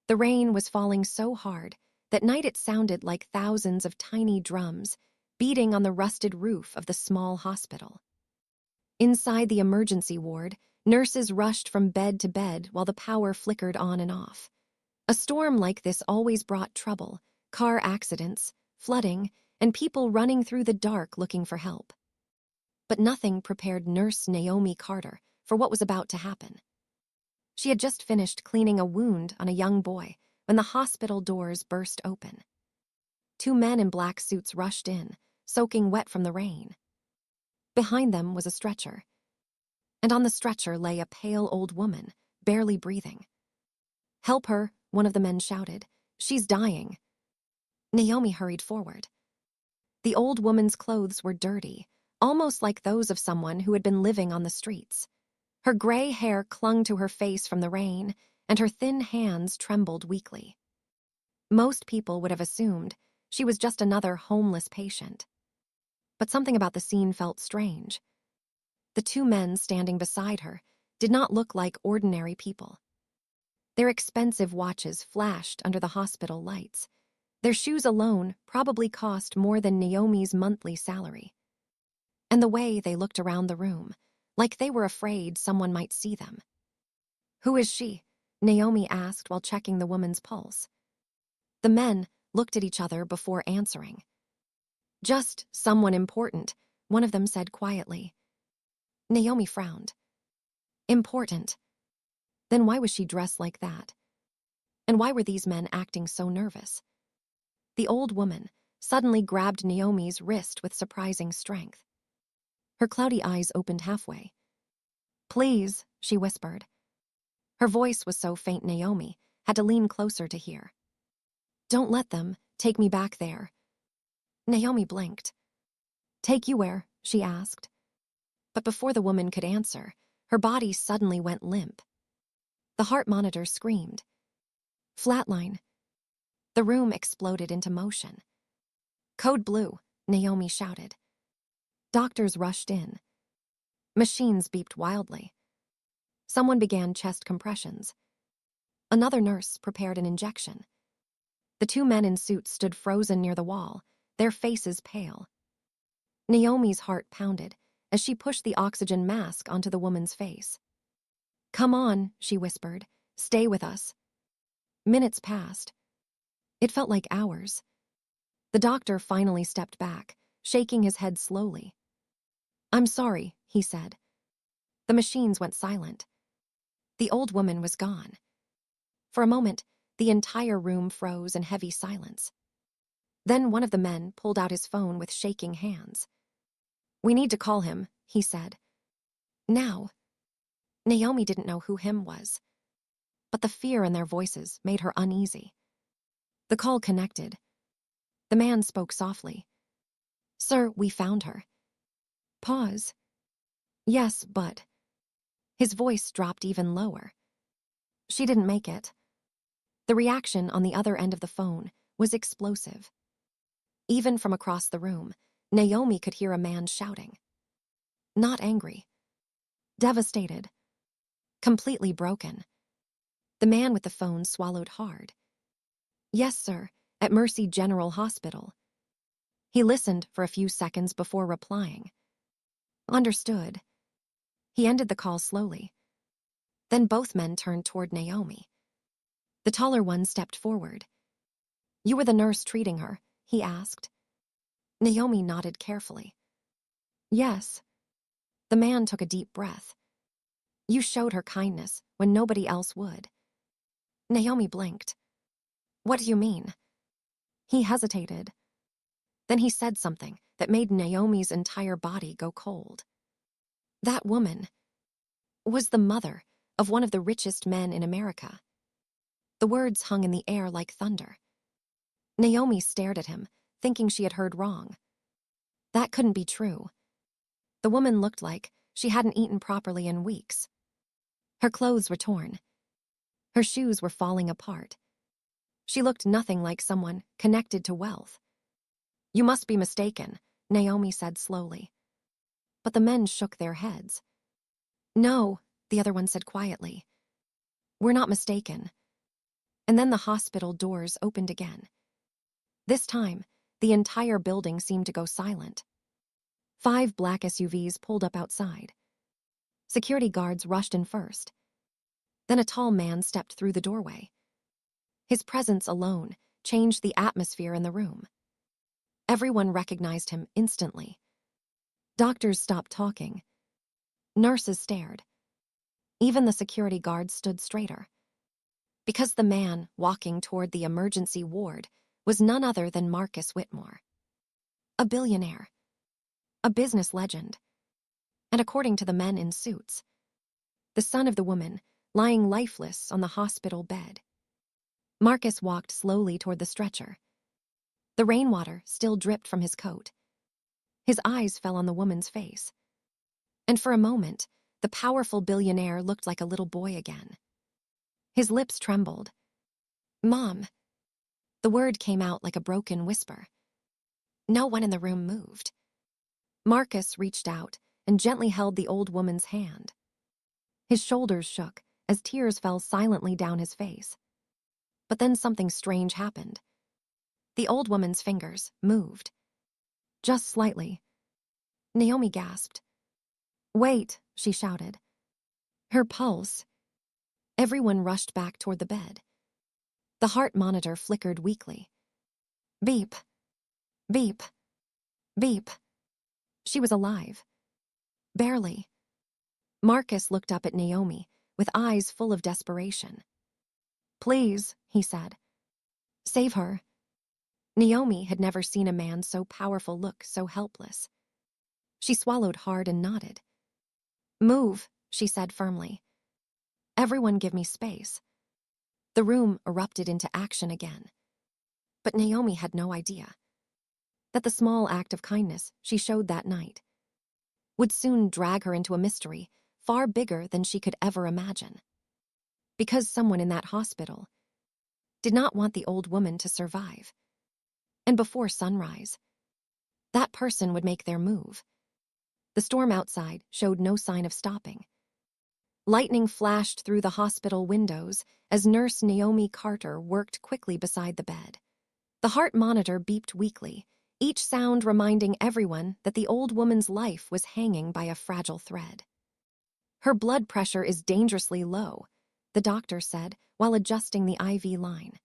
The rain was falling so hard that night it sounded like thousands of tiny drums beating on the rusted roof of the small hospital. Inside the emergency ward, nurses rushed from bed to bed while the power flickered on and off. A storm like this always brought trouble, car accidents, flooding, and people running through the dark looking for help. But nothing prepared Nurse Naomi Carter for what was about to happen. She had just finished cleaning a wound on a young boy when the hospital doors burst open. Two men in black suits rushed in, soaking wet from the rain. Behind them was a stretcher, and on the stretcher lay a pale old woman, barely breathing. "Help her," one of the men shouted. "She's dying." Naomi hurried forward. The old woman's clothes were dirty, almost like those of someone who had been living on the streets. Her gray hair clung to her face from the rain, and her thin hands trembled weakly. Most people would have assumed she was just another homeless patient. But something about the scene felt strange. The two men standing beside her did not look like ordinary people. Their expensive watches flashed under the hospital lights. Their shoes alone probably cost more than Naomi's monthly salary. And the way they looked around the room, like they were afraid someone might see them. "Who is she?" Naomi asked while checking the woman's pulse. The men looked at each other before answering. "Just someone important," one of them said quietly. Naomi frowned. Important? Then why was she dressed like that? And why were these men acting so nervous? The old woman suddenly grabbed Naomi's wrist with surprising strength. Her cloudy eyes opened halfway. "Please," she whispered. Her voice was so faint Naomi had to lean closer to hear. "Don't let them take me back there." Naomi blinked. "Take you where?" she asked. But before the woman could answer, her body suddenly went limp. The heart monitor screamed. "Flatline." The room exploded into motion. "Code blue," Naomi shouted. Doctors rushed in. Machines beeped wildly. Someone began chest compressions. Another nurse prepared an injection. The two men in suits stood frozen near the wall, their faces pale. Naomi's heart pounded as she pushed the oxygen mask onto the woman's face. "Come on," she whispered. "Stay with us." Minutes passed. It felt like hours. The doctor finally stepped back, shaking his head slowly. "I'm sorry," he said. The machines went silent. The old woman was gone. For a moment, the entire room froze in heavy silence. Then one of the men pulled out his phone with shaking hands. "We need to call him," he said. "Now." Naomi didn't know who him was, but the fear in their voices made her uneasy. The call connected. The man spoke softly. "Sir, we found her." Pause. "Yes, but..." His voice dropped even lower. "She didn't make it." The reaction on the other end of the phone was explosive. Even from across the room, Naomi could hear a man shouting. Not angry. Devastated. Completely broken. The man with the phone swallowed hard. "Yes, sir, at Mercy General Hospital." He listened for a few seconds before replying. "Understood." He ended the call slowly. Then both men turned toward Naomi. The taller one stepped forward. "You were the nurse treating her?" he asked. Naomi nodded carefully. "Yes." The man took a deep breath. "You showed her kindness when nobody else would." Naomi blinked. "What do you mean?" He hesitated. Then he said something that made Naomi's entire body go cold. That woman was the mother of one of the richest men in America. The words hung in the air like thunder. Naomi stared at him, thinking she had heard wrong. That couldn't be true. The woman looked like she hadn't eaten properly in weeks. Her clothes were torn. Her shoes were falling apart. She looked nothing like someone connected to wealth. "You must be mistaken," Naomi said slowly. But the men shook their heads. "No," the other one said quietly. "We're not mistaken." And then the hospital doors opened again. This time, the entire building seemed to go silent. 5 black SUVs pulled up outside. Security guards rushed in first. Then a tall man stepped through the doorway. His presence alone changed the atmosphere in the room. Everyone recognized him instantly. Doctors stopped talking. Nurses stared. Even the security guards stood straighter. Because the man walking toward the emergency ward was none other than Marcus Whitmore. A billionaire. A business legend. And according to the men in suits, the son of the woman lying lifeless on the hospital bed. Marcus walked slowly toward the stretcher. The rainwater still dripped from his coat. His eyes fell on the woman's face. And for a moment, the powerful billionaire looked like a little boy again. His lips trembled. "Mom." The word came out like a broken whisper. No one in the room moved. Marcus reached out and gently held the old woman's hand. His shoulders shook as tears fell silently down his face. But then something strange happened. The old woman's fingers moved. Just slightly. Naomi gasped. "Wait," she shouted. Her pulse. Everyone rushed back toward the bed. The heart monitor flickered weakly. Beep. Beep. Beep. She was alive. Barely. Marcus looked up at Naomi with eyes full of desperation. "Please," he said. "Save her." Naomi had never seen a man so powerful look so helpless. She swallowed hard and nodded. "Move," she said firmly. "Everyone give me space." The room erupted into action again. But Naomi had no idea that the small act of kindness she showed that night would soon drag her into a mystery far bigger than she could ever imagine. Because someone in that hospital did not want the old woman to survive. And before sunrise, that person would make their move. The storm outside showed no sign of stopping. Lightning flashed through the hospital windows as nurse Naomi Carter worked quickly beside the bed. The heart monitor beeped weakly, each sound reminding everyone that the old woman's life was hanging by a fragile thread. "Her blood pressure is dangerously low," the doctor said while adjusting the IV line.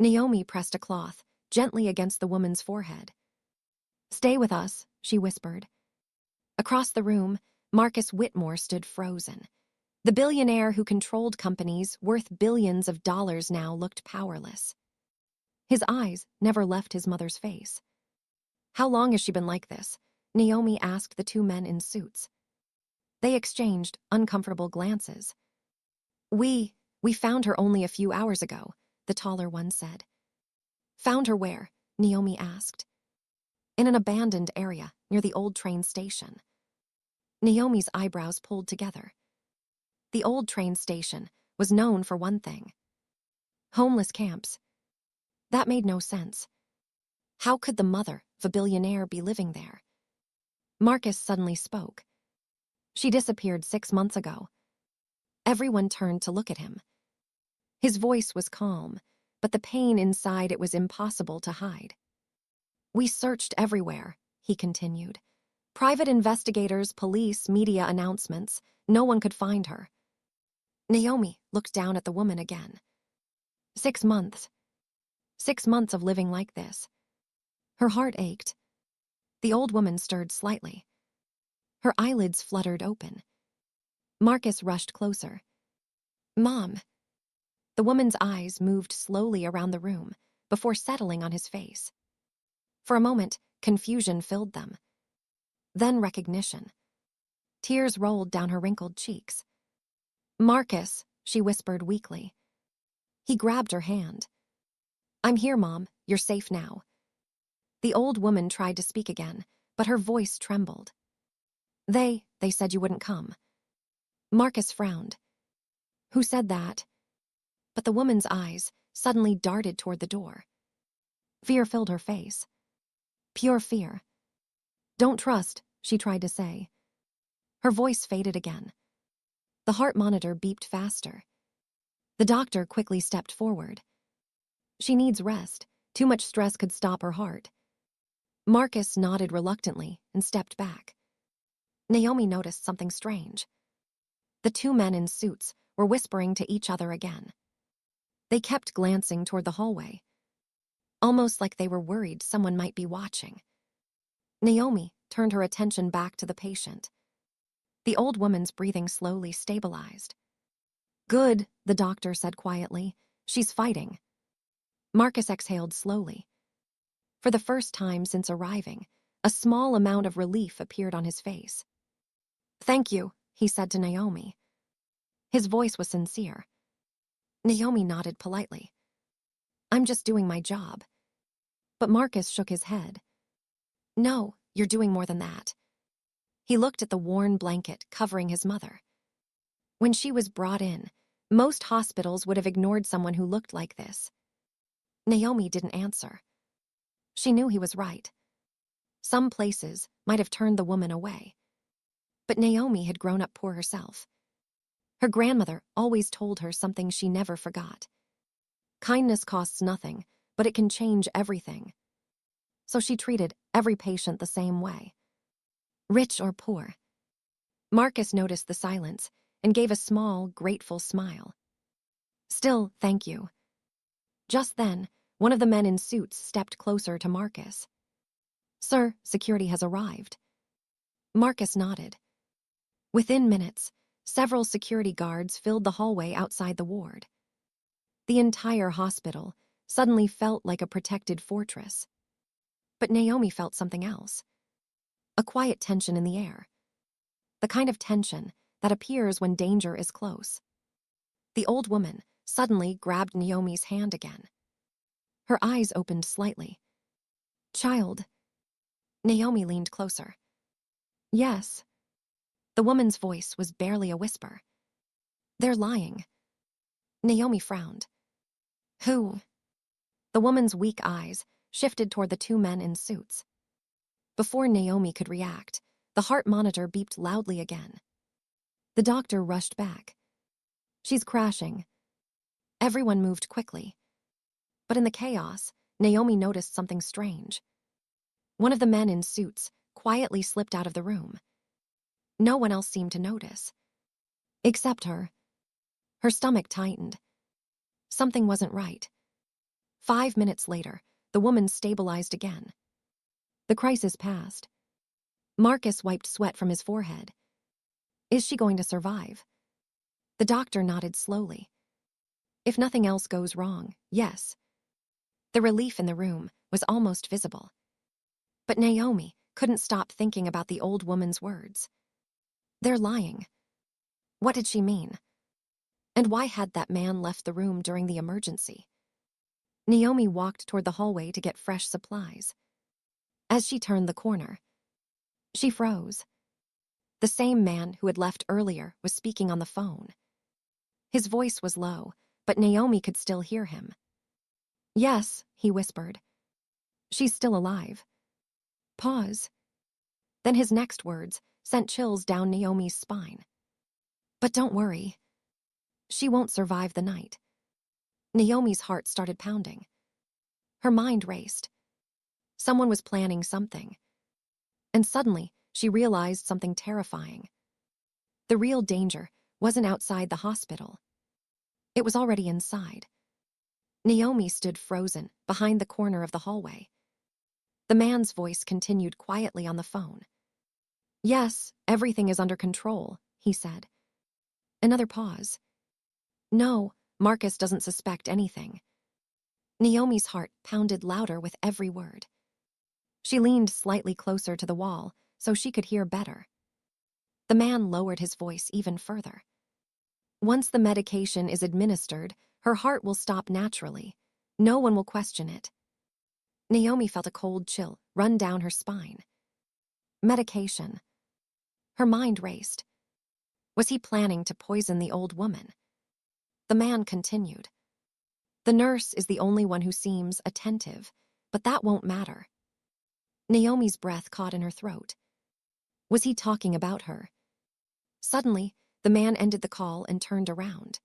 Naomi pressed a cloth gently against the woman's forehead. "Stay with us," she whispered. Across the room, Marcus Whitmore stood frozen. The billionaire who controlled companies worth billions of dollars now looked powerless. His eyes never left his mother's face. "How long has she been like this?" Naomi asked the 2 men in suits. They exchanged uncomfortable glances. We found her only a few hours ago," the taller one said. "Found her where?" Naomi asked. "In an abandoned area near the old train station." Naomi's eyebrows pulled together. The old train station was known for one thing: homeless camps. That made no sense. How could the mother of a billionaire be living there? Marcus suddenly spoke. "She disappeared 6 months ago." Everyone turned to look at him. His voice was calm, but the pain inside it was impossible to hide. "We searched everywhere," he continued. "Private investigators, police, media announcements. No one could find her." Naomi looked down at the woman again. 6 months. 6 months of living like this. Her heart ached. The old woman stirred slightly. Her eyelids fluttered open. Marcus rushed closer. "Mom." The woman's eyes moved slowly around the room before settling on his face. For a moment, confusion filled them. Then recognition. Tears rolled down her wrinkled cheeks. "Marcus," she whispered weakly. He grabbed her hand. "I'm here, Mom. You're safe now." The old woman tried to speak again, but her voice trembled. They said you wouldn't come." Marcus frowned. "Who said that?" But the woman's eyes suddenly darted toward the door. Fear filled her face. Pure fear. "Don't trust," she tried to say. Her voice faded again. The heart monitor beeped faster. The doctor quickly stepped forward. She needs rest. Too much stress could stop her heart. Marcus nodded reluctantly and stepped back. Naomi noticed something strange. The two men in suits were whispering to each other again. They kept glancing toward the hallway, almost like they were worried someone might be watching. Naomi turned her attention back to the patient. The old woman's breathing slowly stabilized. "Good," the doctor said quietly. "She's fighting." Marcus exhaled slowly. For the first time since arriving, a small amount of relief appeared on his face. "Thank you," he said to Naomi. His voice was sincere. Naomi nodded politely. "I'm just doing my job." But Marcus shook his head. "No, you're doing more than that." He looked at the worn blanket covering his mother. When she was brought in, most hospitals would have ignored someone who looked like this. Naomi didn't answer. She knew he was right. Some places might have turned the woman away. But Naomi had grown up poor herself. Her grandmother always told her something she never forgot. Kindness costs nothing, but it can change everything. So she treated every patient the same way. Rich or poor. Marcus noticed the silence and gave a small, grateful smile. "Still, thank you." Just then, one of the men in suits stepped closer to Marcus. "Sir, security has arrived." Marcus nodded. Within minutes, several security guards filled the hallway outside the ward. The entire hospital suddenly felt like a protected fortress. But Naomi felt something else. A quiet tension in the air. The kind of tension that appears when danger is close. The old woman suddenly grabbed Naomi's hand again. Her eyes opened slightly. "Child." Naomi leaned closer. "Yes." The woman's voice was barely a whisper. "They're lying." Naomi frowned. "Who?" The woman's weak eyes shifted toward the two men in suits. Before Naomi could react, the heart monitor beeped loudly again. The doctor rushed back. "She's crashing." Everyone moved quickly. But in the chaos, Naomi noticed something strange. One of the men in suits quietly slipped out of the room. No one else seemed to notice. Except her. Her stomach tightened. Something wasn't right. 5 minutes later, the woman stabilized again. The crisis passed. Marcus wiped sweat from his forehead. Is she going to survive? The doctor nodded slowly. If nothing else goes wrong, yes. The relief in the room was almost visible. But Naomi couldn't stop thinking about the old woman's words. They're lying. What did she mean? And why had that man left the room during the emergency? Naomi walked toward the hallway to get fresh supplies. As she turned the corner, she froze. The same man who had left earlier was speaking on the phone. His voice was low, but Naomi could still hear him. "Yes," he whispered. "She's still alive." Pause. Then his next words sent chills down Naomi's spine. "But don't worry. She won't survive the night." Naomi's heart started pounding. Her mind raced. Someone was planning something. And suddenly, she realized something terrifying. The real danger wasn't outside the hospital. It was already inside. Naomi stood frozen behind the corner of the hallway. The man's voice continued quietly on the phone. "Yes, everything is under control," he said. Another pause. "No, Marcus doesn't suspect anything." Naomi's heart pounded louder with every word. She leaned slightly closer to the wall so she could hear better. The man lowered his voice even further. "Once the medication is administered, her heart will stop naturally. No one will question it." Naomi felt a cold chill run down her spine. Medication. Her mind raced. Was he planning to poison the old woman? The man continued. "The nurse is the only one who seems attentive, but that won't matter." Naomi's breath caught in her throat. Was he talking about her? Suddenly, the man ended the call and turned around.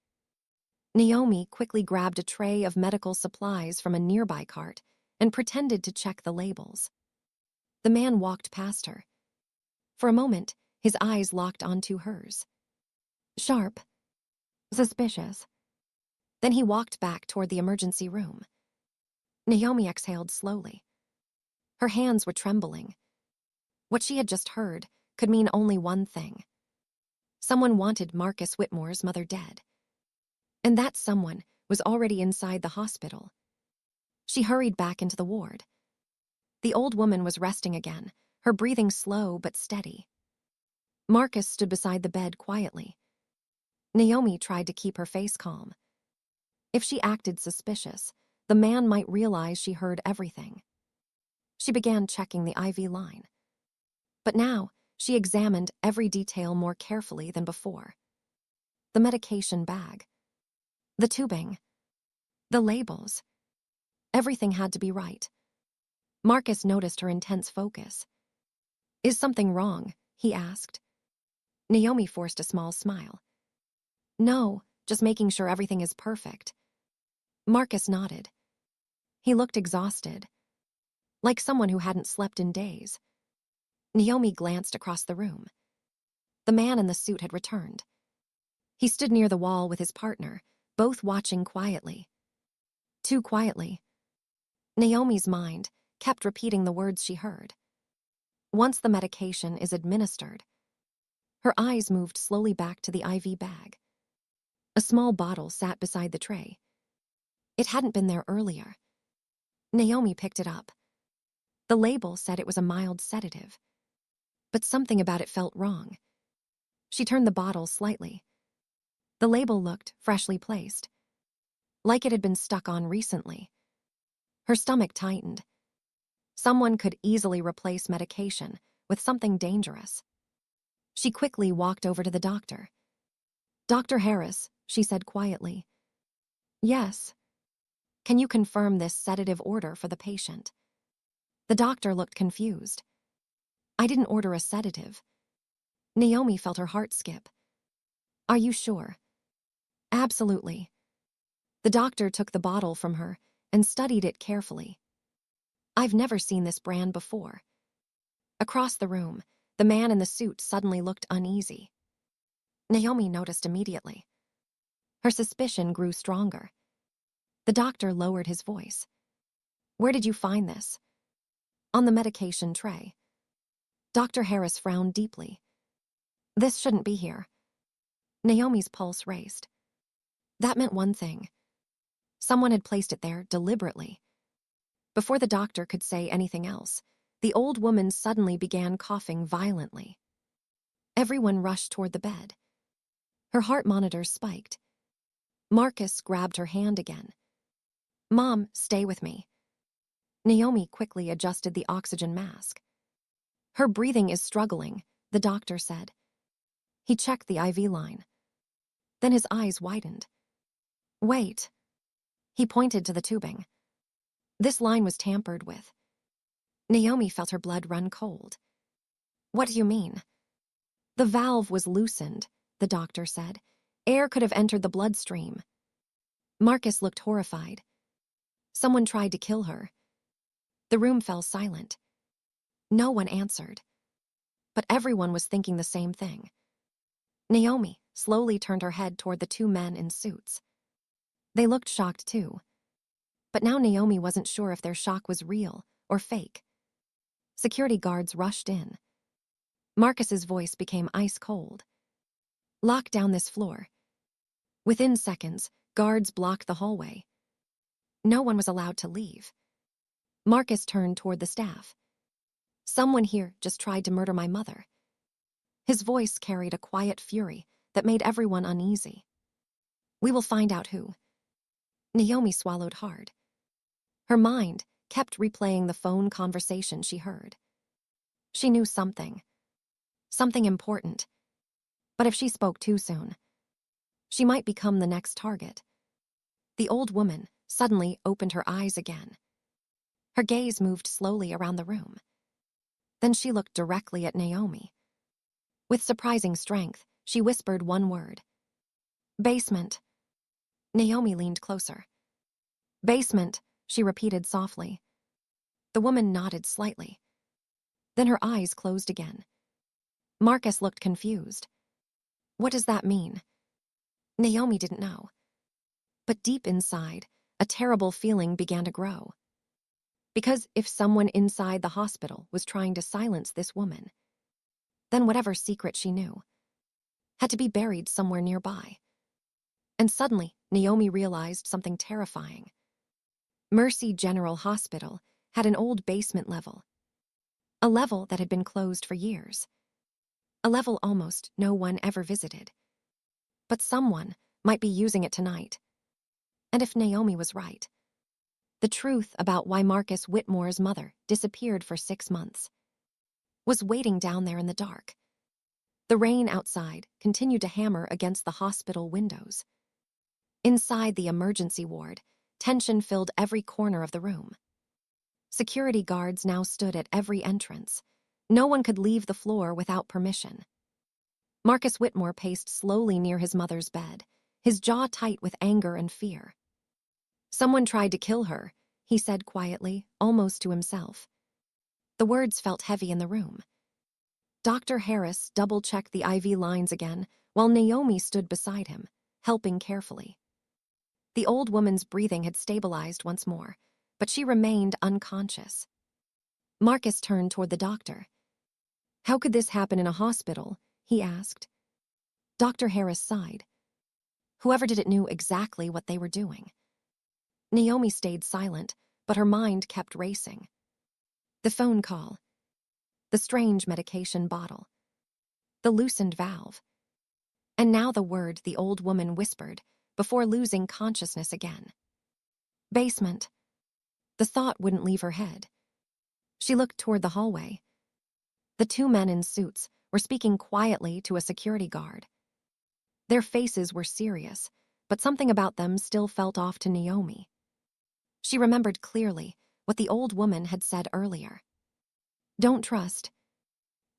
Naomi quickly grabbed a tray of medical supplies from a nearby cart and pretended to check the labels. The man walked past her. For a moment, his eyes locked onto hers. Sharp. Suspicious. Then he walked back toward the emergency room. Naomi exhaled slowly. Her hands were trembling. What she had just heard could mean only one thing. Someone wanted Marcus Whitmore's mother dead. And that someone was already inside the hospital. She hurried back into the ward. The old woman was resting again, her breathing slow but steady. Marcus stood beside the bed quietly. Naomi tried to keep her face calm. If she acted suspicious, the man might realize she heard everything. She began checking the IV line. But now, she examined every detail more carefully than before. The medication bag. The tubing. The labels. Everything had to be right. Marcus noticed her intense focus. Is something wrong? He asked. Naomi forced a small smile. No, just making sure everything is perfect. Marcus nodded. He looked exhausted, like someone who hadn't slept in days. Naomi glanced across the room. The man in the suit had returned. He stood near the wall with his partner, both watching quietly. Too quietly. Naomi's mind kept repeating the words she heard. Once the medication is administered. Her eyes moved slowly back to the IV bag. A small bottle sat beside the tray. It hadn't been there earlier. Naomi picked it up. The label said it was a mild sedative. But something about it felt wrong. She turned the bottle slightly. The label looked freshly placed, like it had been stuck on recently. Her stomach tightened. Someone could easily replace medication with something dangerous. She quickly walked over to the doctor. Dr. Harris, she said quietly. Yes. Can you confirm this sedative order for the patient? The doctor looked confused. I didn't order a sedative. Naomi felt her heart skip. Are you sure? Absolutely. The doctor took the bottle from her and studied it carefully. I've never seen this brand before. Across the room, the man in the suit suddenly looked uneasy. Naomi noticed immediately. Her suspicion grew stronger. The doctor lowered his voice. Where did you find this? On the medication tray. Dr. Harris frowned deeply. This shouldn't be here. Naomi's pulse raced. That meant one thing. Someone had placed it there deliberately. Before the doctor could say anything else, the old woman suddenly began coughing violently. Everyone rushed toward the bed. Her heart monitors spiked. Marcus grabbed her hand again. Mom, stay with me. Naomi quickly adjusted the oxygen mask. Her breathing is struggling, the doctor said. He checked the IV line. Then his eyes widened. Wait. He pointed to the tubing. This line was tampered with. Naomi felt her blood run cold. What do you mean? The valve was loosened, the doctor said. Air could have entered the bloodstream. Marcus looked horrified. Someone tried to kill her. The room fell silent. No one answered. But everyone was thinking the same thing. Naomi slowly turned her head toward the two men in suits. They looked shocked too. But now Naomi wasn't sure if their shock was real or fake. Security guards rushed in. Marcus's voice became ice cold. Lock down this floor. Within seconds, guards blocked the hallway. No one was allowed to leave. Marcus turned toward the staff. Someone here just tried to murder my mother. His voice carried a quiet fury that made everyone uneasy. We will find out who. Naomi swallowed hard. Her mind kept replaying the phone conversation she heard. She knew something. Something important. But if she spoke too soon, she might become the next target. The old woman suddenly opened her eyes again. Her gaze moved slowly around the room. Then she looked directly at Naomi. With surprising strength, she whispered one word. Basement. Naomi leaned closer. Basement, she repeated softly. The woman nodded slightly. Then her eyes closed again. Marcus looked confused. What does that mean? Naomi didn't know. But deep inside, a terrible feeling began to grow. Because if someone inside the hospital was trying to silence this woman, then whatever secret she knew had to be buried somewhere nearby. And suddenly, Naomi realized something terrifying. Mercy General Hospital had an old basement level, a level that had been closed for years, a level almost no one ever visited. But someone might be using it tonight. And if Naomi was right, the truth about why Marcus Whitmore's mother disappeared for 6 months was waiting down there in the dark. The rain outside continued to hammer against the hospital windows. Inside the emergency ward, tension filled every corner of the room. Security guards now stood at every entrance. No one could leave the floor without permission. Marcus Whitmore paced slowly near his mother's bed, his jaw tight with anger and fear. Someone tried to kill her, he said quietly, almost to himself. The words felt heavy in the room. Dr. Harris double-checked the IV lines again, while Naomi stood beside him, helping carefully. The old woman's breathing had stabilized once more, but she remained unconscious. Marcus turned toward the doctor. How could this happen in a hospital? He asked. Dr. Harris sighed. Whoever did it knew exactly what they were doing. Naomi stayed silent, but her mind kept racing. The phone call, the strange medication bottle, the loosened valve, and now the word the old woman whispered before losing consciousness again. Basement. The thought wouldn't leave her head. She looked toward the hallway. The 2 men in suits were speaking quietly to a security guard. Their faces were serious, but something about them still felt off to Naomi. She remembered clearly what the old woman had said earlier. Don't trust.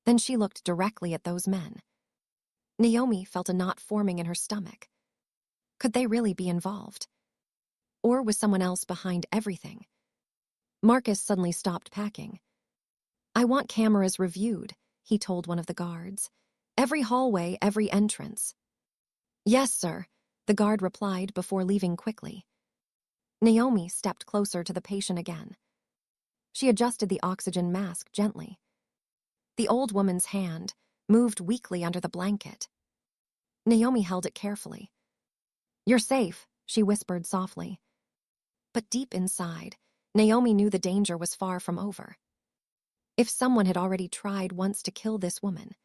Then she looked directly at those men. Naomi felt a knot forming in her stomach. Could they really be involved? Or was someone else behind everything? Marcus suddenly stopped packing. I want cameras reviewed, he told one of the guards. Every hallway, every entrance. Yes, sir, the guard replied before leaving quickly. Naomi stepped closer to the patient again. She adjusted the oxygen mask gently. The old woman's hand moved weakly under the blanket. Naomi held it carefully. You're safe, she whispered softly. But deep inside, Naomi knew the danger was far from over. If someone had already tried once to kill this woman,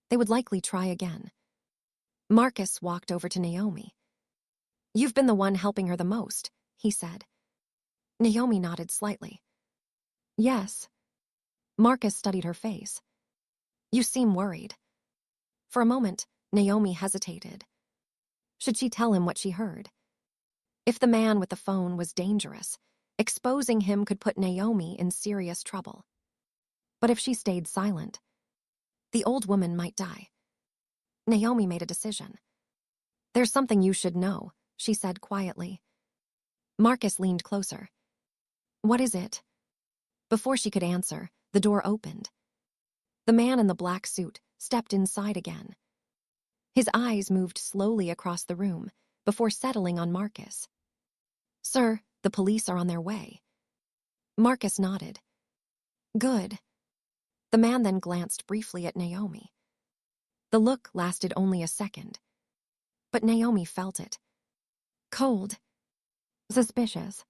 they would likely try again. Marcus walked over to Naomi. You've been the one helping her the most, he said. Naomi nodded slightly. Yes. Marcus studied her face. You seem worried. For a moment, Naomi hesitated. Should she tell him what she heard? If the man with the phone was dangerous, exposing him could put Naomi in serious trouble. But if she stayed silent, the old woman might die. Naomi made a decision. There's something you should know, she said quietly. Marcus leaned closer. What is it? Before she could answer, the door opened. The man in the black suit stepped inside again. His eyes moved slowly across the room before settling on Marcus. Sir, the police are on their way. Marcus nodded. Good. The man then glanced briefly at Naomi. The look lasted only a second, but Naomi felt it. Cold. Suspicious.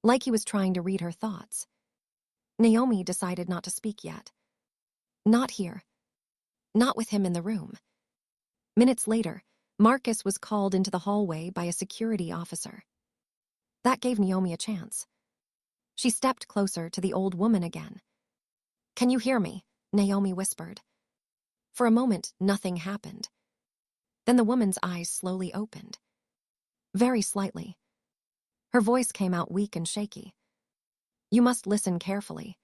Like he was trying to read her thoughts. Naomi decided not to speak yet. Not here. Not with him in the room. Minutes later, Marcus was called into the hallway by a security officer. That gave Naomi a chance. She stepped closer to the old woman again. Can you hear me? Naomi whispered. For a moment, nothing happened. Then the woman's eyes slowly opened. Very slightly. Her voice came out weak and shaky. You must listen carefully.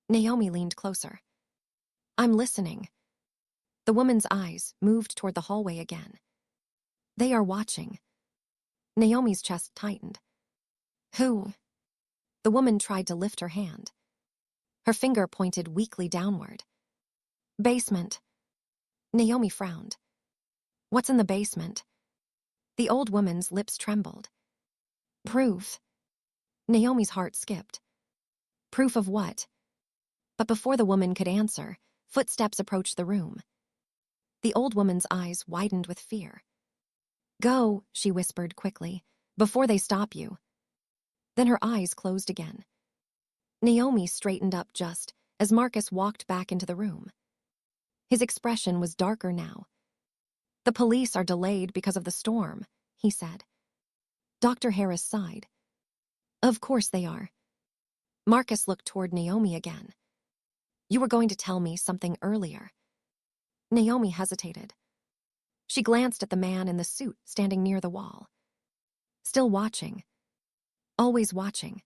Naomi leaned closer. I'm listening. The woman's eyes moved toward the hallway again. They are watching. Naomi's chest tightened. Who? The woman tried to lift her hand. Her finger pointed weakly downward. Basement. Naomi frowned. What's in the basement? The old woman's lips trembled. Proof. Naomi's heart skipped. Proof of what? But before the woman could answer, footsteps approached the room. The old woman's eyes widened with fear. Go, she whispered quickly, before they stop you. Then her eyes closed again. Naomi straightened up just as Marcus walked back into the room. His expression was darker now. The police are delayed because of the storm, he said. Dr. Harris sighed. Of course they are. Marcus looked toward Naomi again. You were going to tell me something earlier. Naomi hesitated. She glanced at the man in the suit standing near the wall. Still watching. Always watching.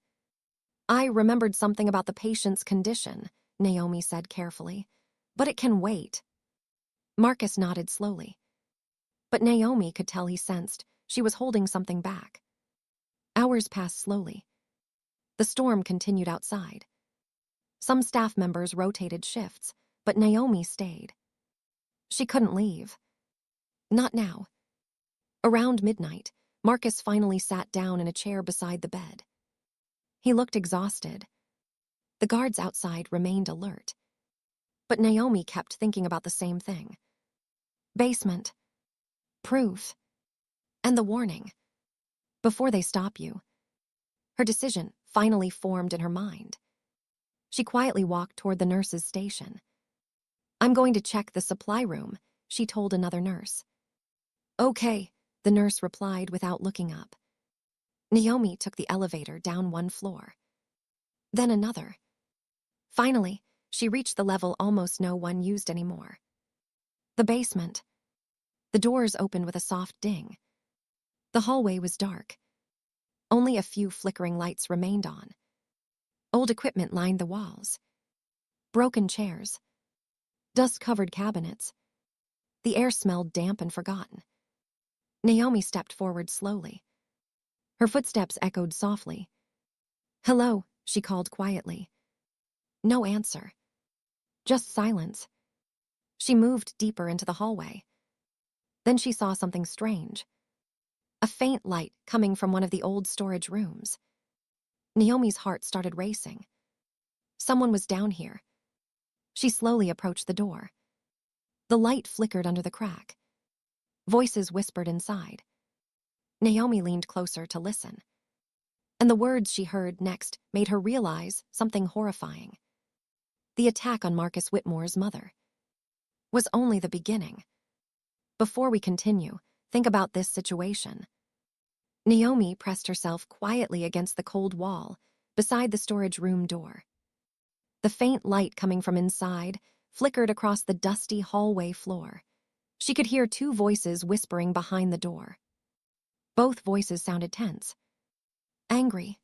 I remembered something about the patient's condition, Naomi said carefully. But it can wait. Marcus nodded slowly. But Naomi could tell he sensed she was holding something back. Hours passed slowly. The storm continued outside. Some staff members rotated shifts, but Naomi stayed. She couldn't leave. Not now. Around midnight, Marcus finally sat down in a chair beside the bed. He looked exhausted. The guards outside remained alert. But Naomi kept thinking about the same thing. Basement. Proof. And the warning. Before they stop you. Her decision finally formed in her mind. She quietly walked toward the nurse's station. I'm going to check the supply room, she told another nurse. Okay, the nurse replied without looking up. Naomi took the elevator down one floor. Then another. Finally, she reached the level almost no one used anymore. The basement. The doors opened with a soft ding. The hallway was dark. Only a few flickering lights remained on. Old equipment lined the walls. Broken chairs. Dust-covered cabinets. The air smelled damp and forgotten. Naomi stepped forward slowly. Her footsteps echoed softly. Hello, she called quietly. No answer. Just silence. She moved deeper into the hallway. Then she saw something strange. A faint light coming from one of the old storage rooms. Naomi's heart started racing. Someone was down here. She slowly approached the door. The light flickered under the crack. Voices whispered inside. Naomi leaned closer to listen. And the words she heard next made her realize something horrifying. The attack on Marcus Whitmore's mother was only the beginning. Before we continue, think about this situation. Naomi pressed herself quietly against the cold wall beside the storage room door. The faint light coming from inside flickered across the dusty hallway floor. She could hear two voices whispering behind the door. Both voices sounded tense. Angry.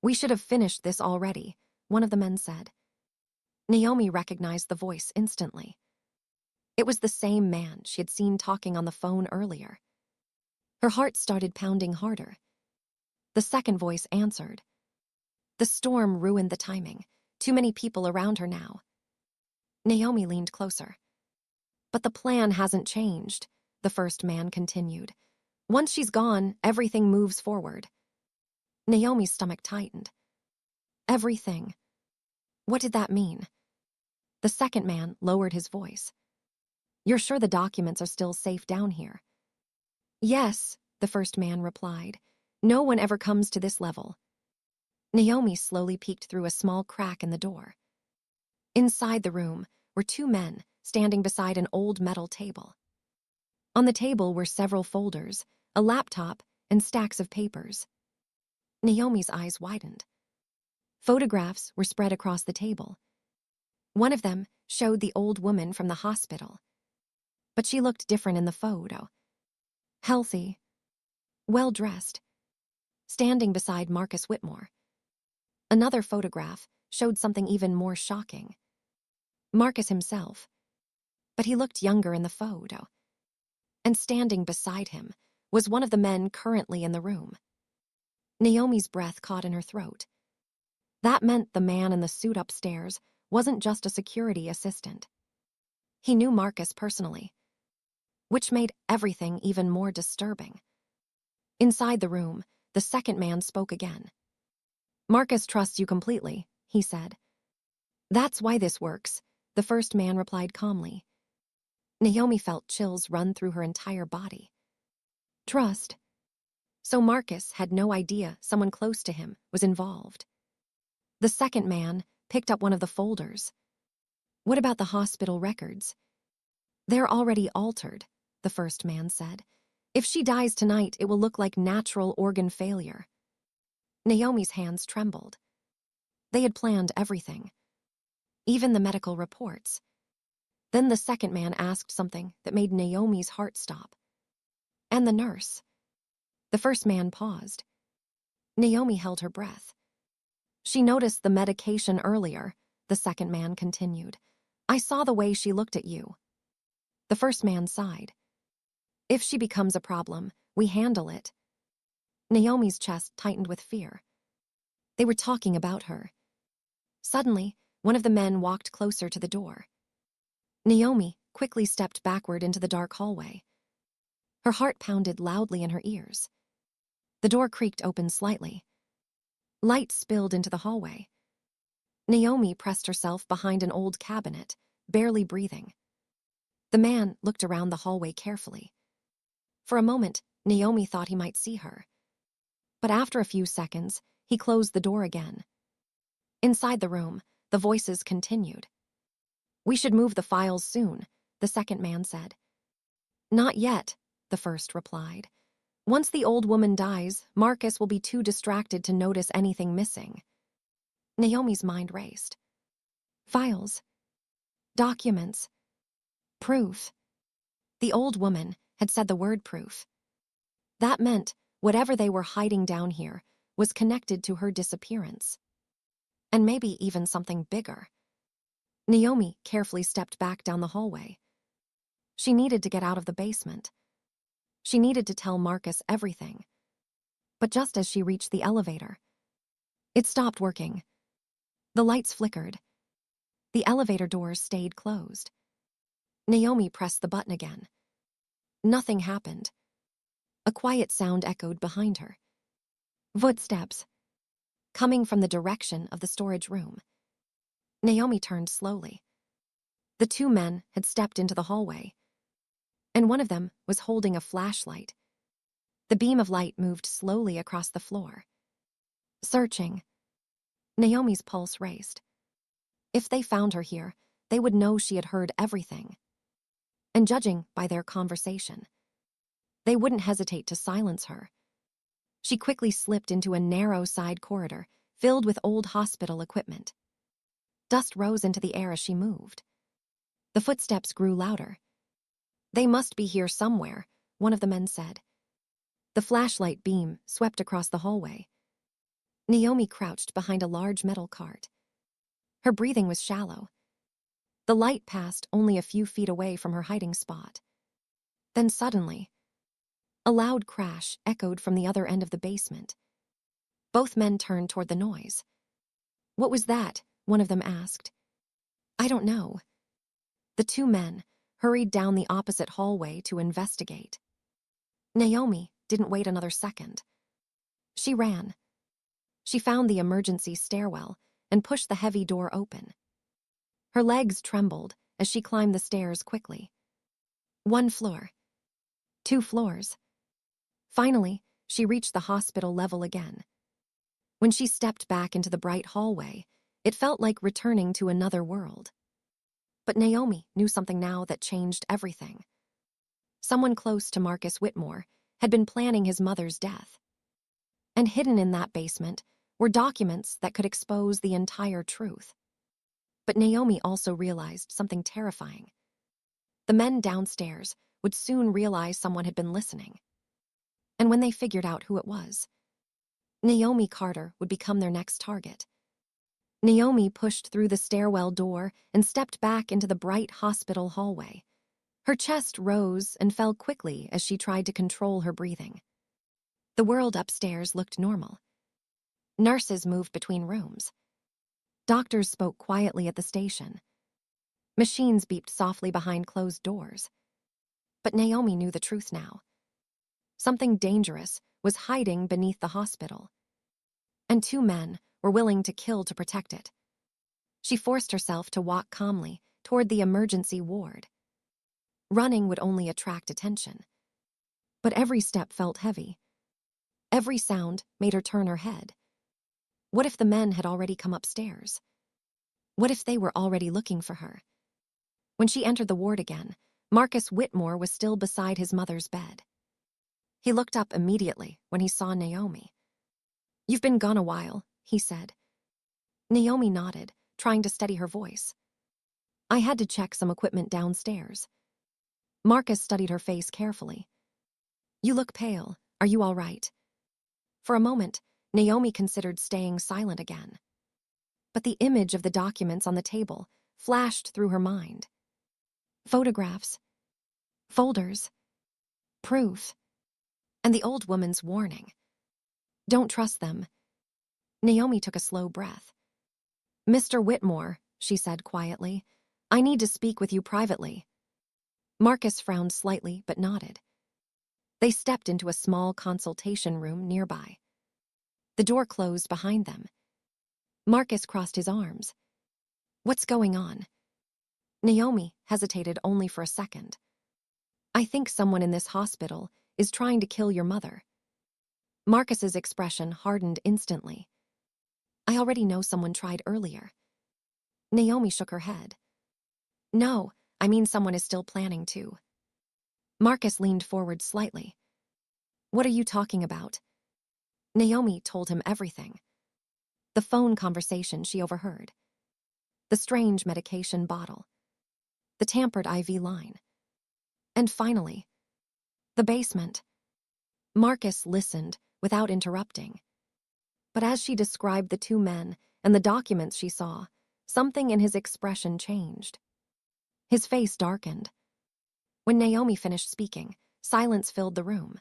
We should have finished this already, one of the men said. Naomi recognized the voice instantly. It was the same man she had seen talking on the phone earlier. Her heart started pounding harder. The second voice answered. The storm ruined the timing. Too many people around her now. Naomi leaned closer. But the plan hasn't changed, the first man continued. Once she's gone, everything moves forward. Naomi's stomach tightened. Everything. What did that mean? The second man lowered his voice. You're sure the documents are still safe down here? Yes, the first man replied. No one ever comes to this level. Naomi slowly peeked through a small crack in the door. Inside the room were two men standing beside an old metal table. On the table were several folders, a laptop, and stacks of papers. Naomi's eyes widened. Photographs were spread across the table. One of them showed the old woman from the hospital. But she looked different in the photo. Healthy, well-dressed, standing beside Marcus Whitmore. Another photograph showed something even more shocking. Marcus himself. But he looked younger in the photo. And standing beside him was one of the men currently in the room. Naomi's breath caught in her throat. That meant the man in the suit upstairs wasn't just a security assistant. He knew Marcus personally, which made everything even more disturbing. Inside the room, the second man spoke again. "Marcus trusts you completely," he said. "That's why this works," the first man replied calmly. Naomi felt chills run through her entire body. Trust. So Marcus had no idea someone close to him was involved. The second man picked up one of the folders. "What about the hospital records?" "They're already altered," the first man said. "If she dies tonight, it will look like natural organ failure." Naomi's hands trembled. They had planned everything, even the medical reports. Then the second man asked something that made Naomi's heart stop. "And the nurse?" The first man paused. Naomi held her breath. "She noticed the medication earlier," the second man continued. "I saw the way she looked at you." The first man sighed. "If she becomes a problem, we handle it." Naomi's chest tightened with fear. They were talking about her. Suddenly, one of the men walked closer to the door. Naomi quickly stepped backward into the dark hallway. Her heart pounded loudly in her ears. The door creaked open slightly. Light spilled into the hallway. Naomi pressed herself behind an old cabinet, barely breathing. The man looked around the hallway carefully. For a moment, Naomi thought he might see her. But after a few seconds, he closed the door again. Inside the room, the voices continued. "We should move the files soon," the second man said. "Not yet," the first replied. "Once the old woman dies, Marcus will be too distracted to notice anything missing." Naomi's mind raced. Files. Documents. Proof. The old woman had said the word proof. That meant whatever they were hiding down here was connected to her disappearance. And maybe even something bigger. Naomi carefully stepped back down the hallway. She needed to get out of the basement. She needed to tell Marcus everything. But just as she reached the elevator, it stopped working. The lights flickered. The elevator doors stayed closed. Naomi pressed the button again. Nothing happened. A quiet sound echoed behind her. Footsteps. Coming from the direction of the storage room. Naomi turned slowly. The two men had stepped into the hallway, and one of them was holding a flashlight. The beam of light moved slowly across the floor. Searching. Naomi's pulse raced. If they found her here, they would know she had heard everything. And judging by their conversation, they wouldn't hesitate to silence her. She quickly slipped into a narrow side corridor filled with old hospital equipment. Dust rose into the air as she moved. The footsteps grew louder. "They must be here somewhere," one of the men said. The flashlight beam swept across the hallway. Naomi crouched behind a large metal cart. Her breathing was shallow. The light passed only a few feet away from her hiding spot. Then suddenly, a loud crash echoed from the other end of the basement. Both men turned toward the noise. "What was that?" one of them asked. "I don't know." The two men hurried down the opposite hallway to investigate. Naomi didn't wait another second. She ran. She found the emergency stairwell and pushed the heavy door open. Her legs trembled as she climbed the stairs quickly. 1 floor. 2 floors. Finally, she reached the hospital level again. When she stepped back into the bright hallway, it felt like returning to another world. But Naomi knew something now that changed everything. Someone close to Marcus Whitmore had been planning his mother's death. And hidden in that basement were documents that could expose the entire truth. But Naomi also realized something terrifying. The men downstairs would soon realize someone had been listening. And when they figured out who it was, Naomi Carter would become their next target. Naomi pushed through the stairwell door and stepped back into the bright hospital hallway. Her chest rose and fell quickly as she tried to control her breathing. The world upstairs looked normal. Nurses moved between rooms. Doctors spoke quietly at the station. Machines beeped softly behind closed doors. But Naomi knew the truth now. Something dangerous was hiding beneath the hospital. And two men were willing to kill to protect it. She forced herself to walk calmly toward the emergency ward. Running would only attract attention. But every step felt heavy. Every sound made her turn her head. What if the men had already come upstairs? What if they were already looking for her? When she entered the ward again, Marcus Whitmore was still beside his mother's bed. He looked up immediately when he saw Naomi. "You've been gone a while," he said. Naomi nodded, trying to steady her voice. "I had to check some equipment downstairs." Marcus studied her face carefully. "You look pale. Are you all right?" For a moment, Naomi considered staying silent again. But the image of the documents on the table flashed through her mind. Photographs, folders, proof, and the old woman's warning. "Don't trust them." Naomi took a slow breath. "Mr. Whitmore," she said quietly, "I need to speak with you privately." Marcus frowned slightly but nodded. They stepped into a small consultation room nearby. The door closed behind them. Marcus crossed his arms. "What's going on?" Naomi hesitated only for a second. "I think someone in this hospital is trying to kill your mother." Marcus's expression hardened instantly. "I already know someone tried earlier." Naomi shook her head. "No, I mean someone is still planning to." Marcus leaned forward slightly. "What are you talking about?" Naomi told him everything. The phone conversation she overheard. The strange medication bottle. The tampered IV line. And finally, the basement. Marcus listened without interrupting. But as she described the two men and the documents she saw, something in his expression changed. His face darkened. When Naomi finished speaking, silence filled the room.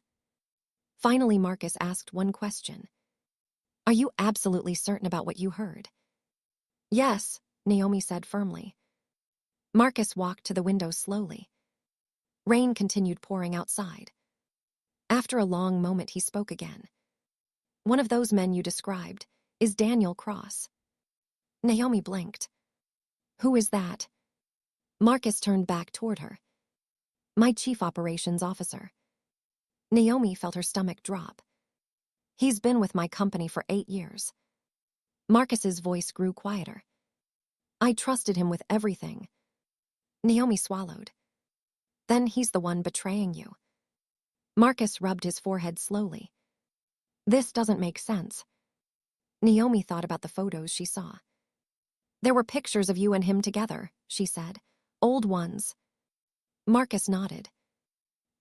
Finally, Marcus asked one question. "Are you absolutely certain about what you heard?" "Yes," Naomi said firmly. Marcus walked to the window slowly. Rain continued pouring outside. After a long moment, he spoke again. "One of those men you described is Daniel Cross." Naomi blinked. "Who is that?" Marcus turned back toward her. "My chief operations officer." Naomi felt her stomach drop. "He's been with my company for 8 years. Marcus's voice grew quieter. "I trusted him with everything." Naomi swallowed. "Then he's the one betraying you." Marcus rubbed his forehead slowly. "This doesn't make sense." Naomi thought about the photos she saw. "There were pictures of you and him together," she said. "Old ones." Marcus nodded.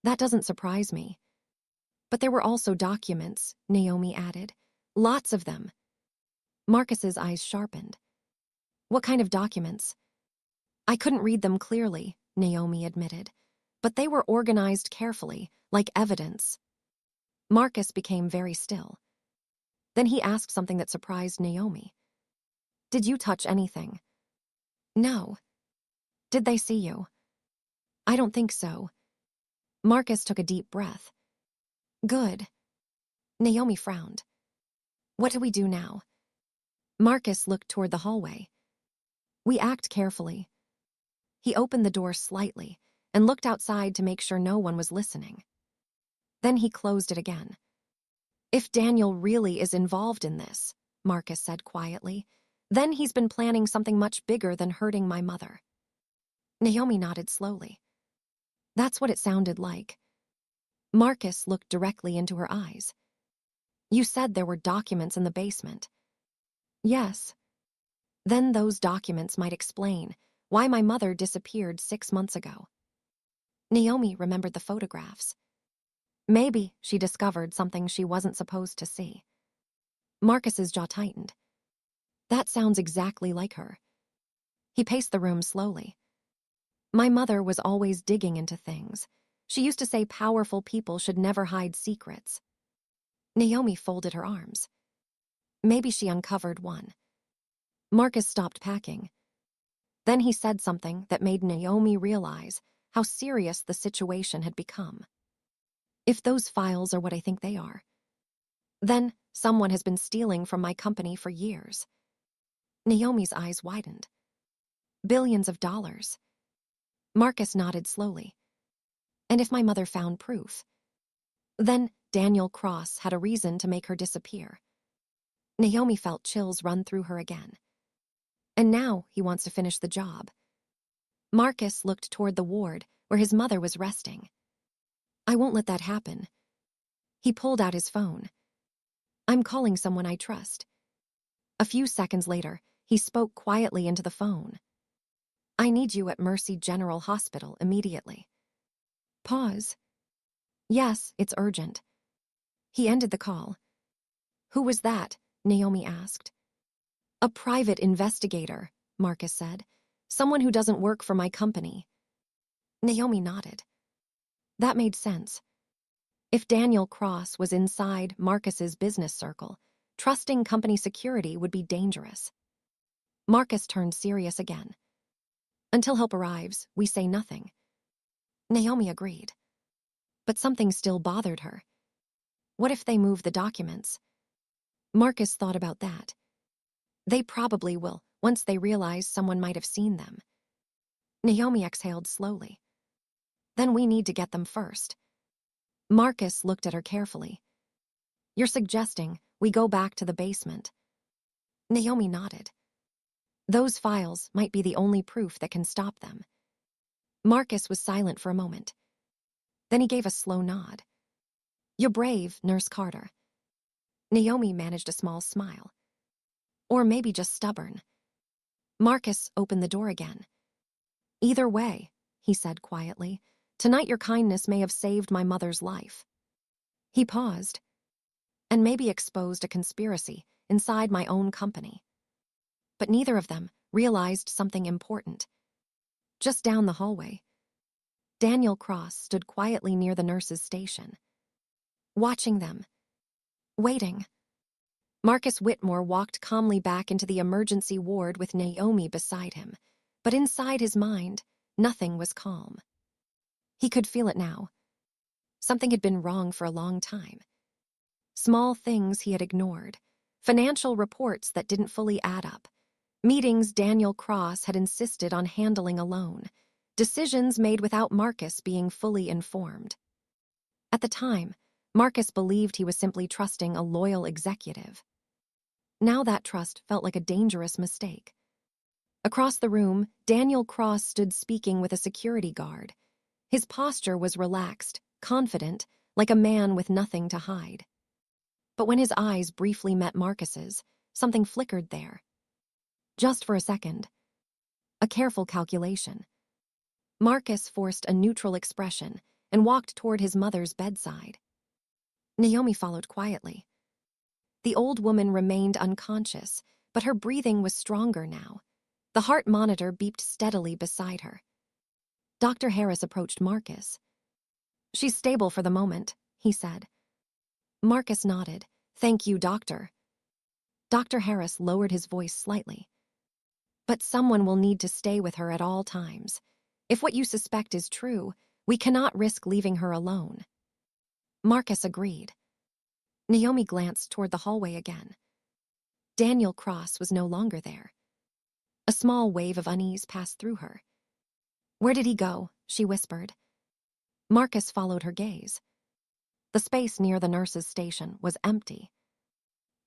"That doesn't surprise me." "But there were also documents," Naomi added. "Lots of them." Marcus's eyes sharpened. "What kind of documents?" "I couldn't read them clearly," Naomi admitted. "But they were organized carefully, like evidence." Marcus became very still. Then he asked something that surprised Naomi. "Did you touch anything?" "No." "Did they see you?" "I don't think so." Marcus took a deep breath. "Good." Naomi frowned. "What do we do now?" Marcus looked toward the hallway. "We act carefully." He opened the door slightly and looked outside to make sure no one was listening. Then he closed it again. "If Daniel really is involved in this," Marcus said quietly, "then he's been planning something much bigger than hurting my mother." Naomi nodded slowly. "That's what it sounded like." Marcus looked directly into her eyes. "You said there were documents in the basement." "Yes." "Then those documents might explain why my mother disappeared 6 months ago." Naomi remembered the photographs. Maybe she discovered something she wasn't supposed to see. Marcus's jaw tightened. "That sounds exactly like her." He paced the room slowly. My mother was always digging into things. She used to say powerful people should never hide secrets. Naomi folded her arms. Maybe she uncovered one. Marcus stopped packing. Then he said something that made Naomi realize how serious the situation had become. If those files are what I think they are, then someone has been stealing from my company for years. Naomi's eyes widened. Billions of dollars. Marcus nodded slowly. And if my mother found proof, then Daniel Cross had a reason to make her disappear. Naomi felt chills run through her again. And now he wants to finish the job. Marcus looked toward the ward where his mother was resting. I won't let that happen. He pulled out his phone. I'm calling someone I trust. A few seconds later, he spoke quietly into the phone. I need you at Mercy General Hospital immediately. Pause. Yes, it's urgent. He ended the call. Who was that? Naomi asked. A private investigator, Marcus said. Someone who doesn't work for my company. Naomi nodded. That made sense. If Daniel Cross was inside Marcus's business circle, trusting company security would be dangerous. Marcus turned serious again. Until help arrives, we say nothing. Naomi agreed. But something still bothered her. What if they move the documents? Marcus thought about that. They probably will, once they realize someone might have seen them. Naomi exhaled slowly. Then we need to get them first. Marcus looked at her carefully. You're suggesting we go back to the basement. Naomi nodded. Those files might be the only proof that can stop them. Marcus was silent for a moment. Then he gave a slow nod. You're brave, Nurse Carter. Naomi managed a small smile. Or maybe just stubborn. Marcus opened the door again. Either way, he said quietly, tonight your kindness may have saved my mother's life. He paused. And maybe exposed a conspiracy inside my own company. But neither of them realized something important. Just down the hallway, Daniel Cross stood quietly near the nurse's station. Watching them. Waiting. Marcus Whitmore walked calmly back into the emergency ward with Naomi beside him, but inside his mind, nothing was calm. He could feel it now. Something had been wrong for a long time. Small things he had ignored, financial reports that didn't fully add up, meetings Daniel Cross had insisted on handling alone, decisions made without Marcus being fully informed. At the time, Marcus believed he was simply trusting a loyal executive. Now that trust felt like a dangerous mistake. Across the room, Daniel Cross stood speaking with a security guard. His posture was relaxed, confident, like a man with nothing to hide. But when his eyes briefly met Marcus's, something flickered there. Just for a second. A careful calculation. Marcus forced a neutral expression and walked toward his mother's bedside. Naomi followed quietly. The old woman remained unconscious, but her breathing was stronger now. The heart monitor beeped steadily beside her. Dr. Harris approached Marcus. She's stable for the moment, he said. Marcus nodded. Thank you, doctor. Dr. Harris lowered his voice slightly. But someone will need to stay with her at all times. If what you suspect is true, we cannot risk leaving her alone. Marcus agreed. Naomi glanced toward the hallway again. Daniel Cross was no longer there. A small wave of unease passed through her. Where did he go? She whispered. Marcus followed her gaze. The space near the nurse's station was empty.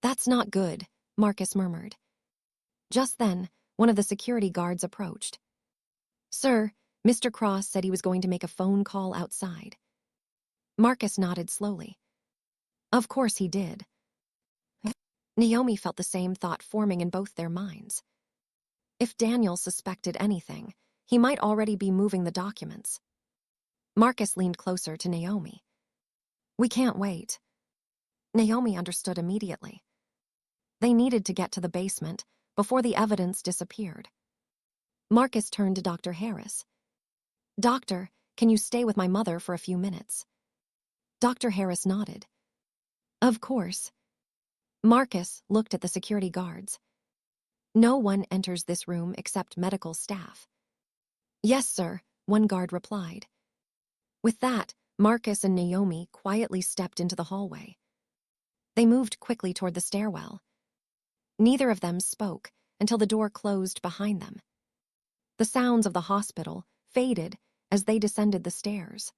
That's not good, Marcus murmured. Just then, one of the security guards approached. Sir, Mr. Cross said he was going to make a phone call outside. Marcus nodded slowly. Of course he did. Naomi felt the same thought forming in both their minds. If Daniel suspected anything, he might already be moving the documents. Marcus leaned closer to Naomi. We can't wait. Naomi understood immediately. They needed to get to the basement before the evidence disappeared. Marcus turned to Dr. Harris. "Doctor, can you stay with my mother for a few minutes?" Dr. Harris nodded. "Of course." Marcus looked at the security guards. "No one enters this room except medical staff." "Yes, sir," one guard replied. With that, Marcus and Naomi quietly stepped into the hallway. They moved quickly toward the stairwell. Neither of them spoke until the door closed behind them. The sounds of the hospital faded as they descended the stairs.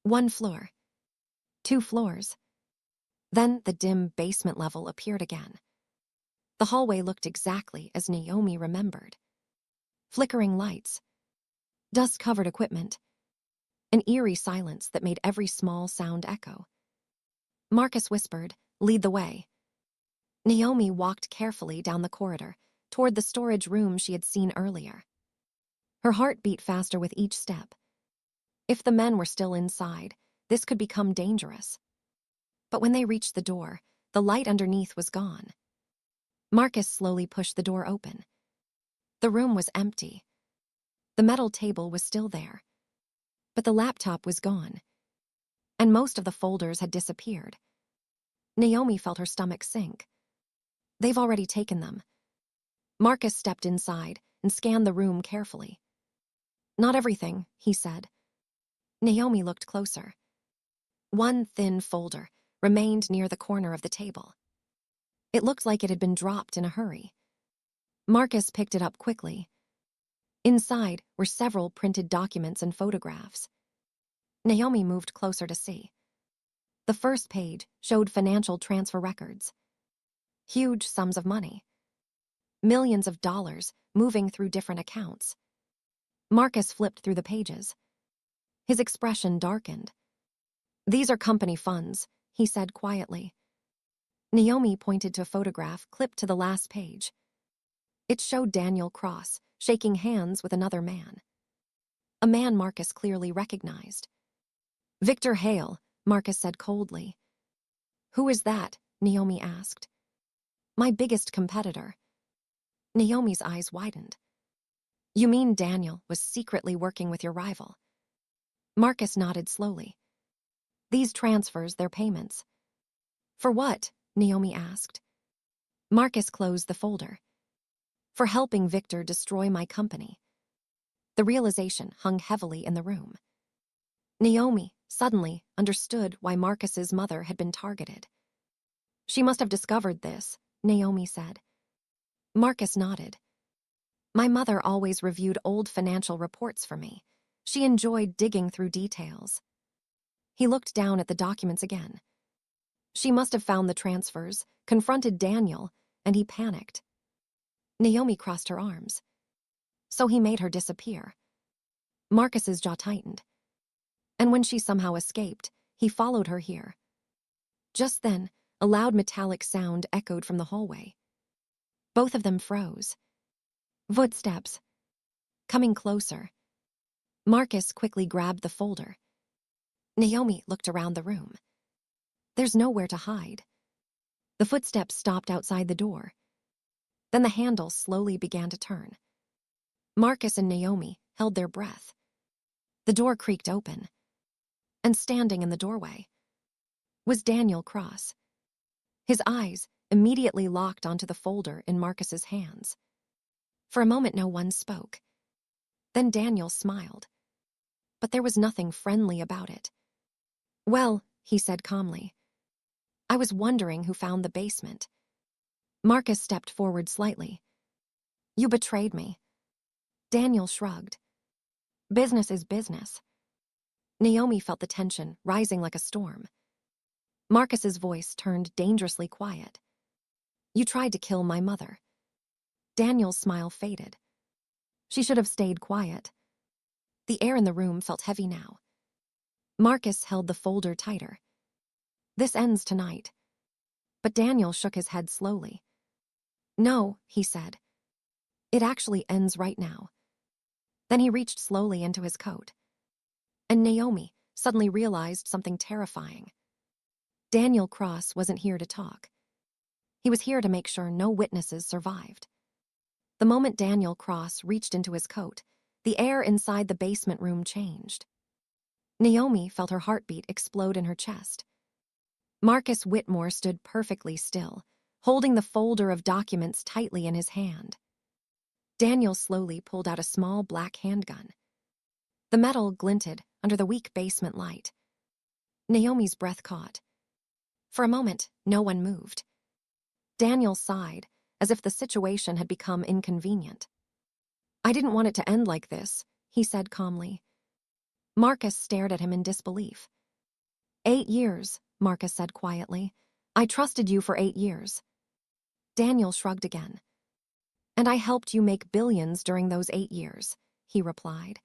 1 floor. 2 floors. Then the dim basement level appeared again. The hallway looked exactly as Naomi remembered. Flickering lights. Dust-covered equipment. An eerie silence that made every small sound echo. Marcus whispered, "Lead the way." Naomi walked carefully down the corridor, toward the storage room she had seen earlier. Her heart beat faster with each step. If the men were still inside, this could become dangerous. But when they reached the door, the light underneath was gone. Marcus slowly pushed the door open. The room was empty. The metal table was still there. But the laptop was gone. And most of the folders had disappeared. Naomi felt her stomach sink. They've already taken them. Marcus stepped inside and scanned the room carefully. "Not everything," he said. Naomi looked closer. One thin folder remained near the corner of the table. It looked like it had been dropped in a hurry. Marcus picked it up quickly. Inside were several printed documents and photographs. Naomi moved closer to see. The first page showed financial transfer records. Huge sums of money. Millions of dollars moving through different accounts. Marcus flipped through the pages. His expression darkened. "These are company funds," he said quietly. Naomi pointed to a photograph clipped to the last page. It showed Daniel Cross shaking hands with another man. A man Marcus clearly recognized. "Victor Hale," Marcus said coldly. "Who is that?" Naomi asked. "My biggest competitor." Naomi's eyes widened. "You mean Daniel was secretly working with your rival?" Marcus nodded slowly. "These transfers, they're payments." "For what?" Naomi asked. Marcus closed the folder. "For helping Victor destroy my company." The realization hung heavily in the room. Naomi suddenly understood why Marcus's mother had been targeted. "She must have discovered this," Naomi said. Marcus nodded. "My mother always reviewed old financial reports for me. She enjoyed digging through details." He looked down at the documents again. "She must have found the transfers, confronted Daniel, and he panicked." Naomi crossed her arms. "So he made her disappear." Marcus's jaw tightened. "And when she somehow escaped, he followed her here." Just then, a loud metallic sound echoed from the hallway. Both of them froze. Footsteps. Coming closer. Marcus quickly grabbed the folder. Naomi looked around the room. There's nowhere to hide. The footsteps stopped outside the door. Then the handle slowly began to turn. Marcus and Naomi held their breath. The door creaked open. And standing in the doorway was Daniel Cross. His eyes immediately locked onto the folder in Marcus's hands. For a moment no one spoke. Then Daniel smiled. But there was nothing friendly about it. "Well," he said calmly, "I was wondering who found the basement." Marcus stepped forward slightly. "You betrayed me." Daniel shrugged. "Business is business." Naomi felt the tension rising like a storm. Marcus's voice turned dangerously quiet. "You tried to kill my mother." Daniel's smile faded. She should have stayed quiet. The air in the room felt heavy now. Marcus held the folder tighter. "This ends tonight." But Daniel shook his head slowly. "No," he said. "It actually ends right now." Then he reached slowly into his coat. And Naomi suddenly realized something terrifying. Daniel Cross wasn't here to talk. He was here to make sure no witnesses survived. The moment Daniel Cross reached into his coat, The air inside the basement room changed. Naomi felt her heartbeat explode in her chest. Marcus Whitmore stood perfectly still, holding the folder of documents tightly in his hand. Daniel slowly pulled out a small black handgun. The metal glinted under the weak basement light. Naomi's breath caught. For a moment, no one moved. Daniel sighed, as if the situation had become inconvenient. "I didn't want it to end like this," he said calmly. Marcus stared at him in disbelief. 8 years, Marcus said quietly. "I trusted you for 8 years." Daniel shrugged again. "And I helped you make billions during those 8 years," he replied.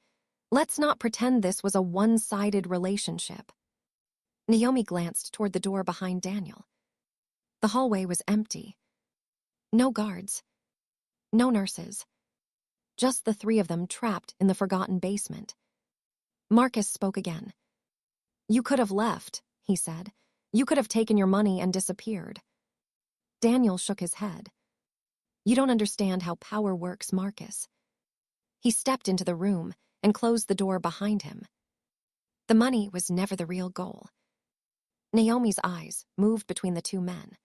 "Let's not pretend this was a one-sided relationship." Naomi glanced toward the door behind Daniel. The hallway was empty. No guards. No nurses. Just the three of them trapped in the forgotten basement. Marcus spoke again. "You could have left," he said. "You could have taken your money and disappeared." Daniel shook his head. "You don't understand how power works, Marcus." He stepped into the room and closed the door behind him. The money was never the real goal. Naomi's eyes moved between the two men.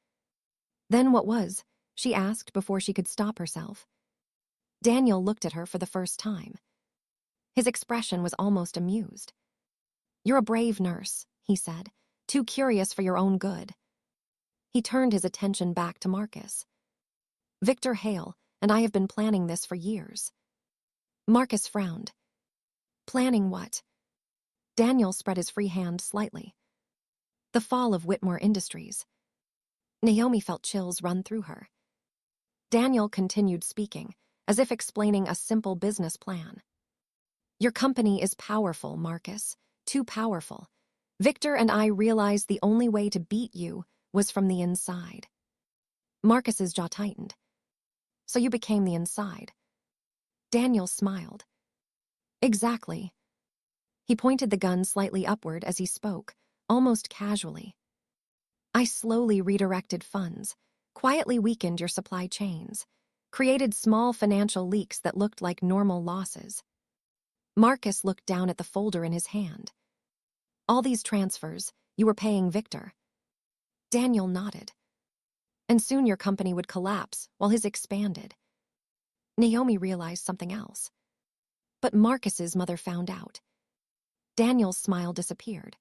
"Then what was?" she asked before she could stop herself. Daniel looked at her for the first time. His expression was almost amused. "You're a brave nurse," he said, "too curious for your own good." He turned his attention back to Marcus. "Victor Hale and I have been planning this for years." Marcus frowned. "Planning what?" Daniel spread his free hand slightly. "The fall of Whitmore Industries." Naomi felt chills run through her. Daniel continued speaking, as if explaining a simple business plan. "Your company is powerful, Marcus, too powerful. Victor and I realized the only way to beat you was from the inside." Marcus's jaw tightened. "So you became the inside." Daniel smiled. "Exactly." He pointed the gun slightly upward as he spoke, almost casually. "I slowly redirected funds, quietly weakened your supply chains, created small financial leaks that looked like normal losses." Marcus looked down at the folder in his hand. "All these transfers, you were paying Victor." Daniel nodded. "And soon your company would collapse while his expanded." Naomi realized something else. But Marcus's mother found out. Daniel's smile disappeared.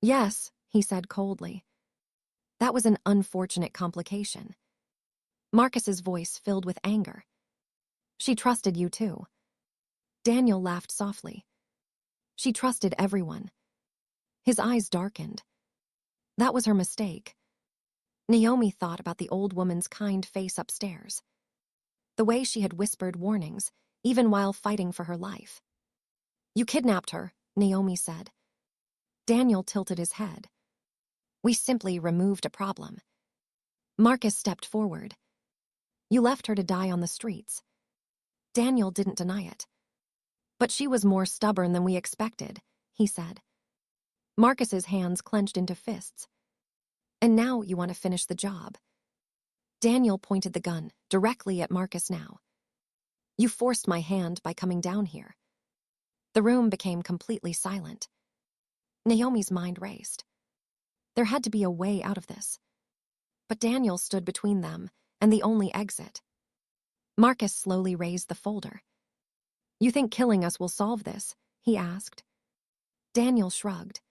"Yes," he said coldly. "That was an unfortunate complication." Marcus's voice filled with anger. "She trusted you too." Daniel laughed softly. "She trusted everyone." His eyes darkened. That was her mistake. Naomi thought about the old woman's kind face upstairs. The way she had whispered warnings, even while fighting for her life. "You kidnapped her," Naomi said. Daniel tilted his head. "We simply removed a problem." Marcus stepped forward. "You left her to die on the streets." Daniel didn't deny it. "But she was more stubborn than we expected," he said. Marcus's hands clenched into fists. "And now you want to finish the job." Daniel pointed the gun directly at Marcus now. "You forced my hand by coming down here." The room became completely silent. Naomi's mind raced. There had to be a way out of this. But Daniel stood between them and the only exit. Marcus slowly raised the folder. "You think killing us will solve this?" he asked. Daniel shrugged.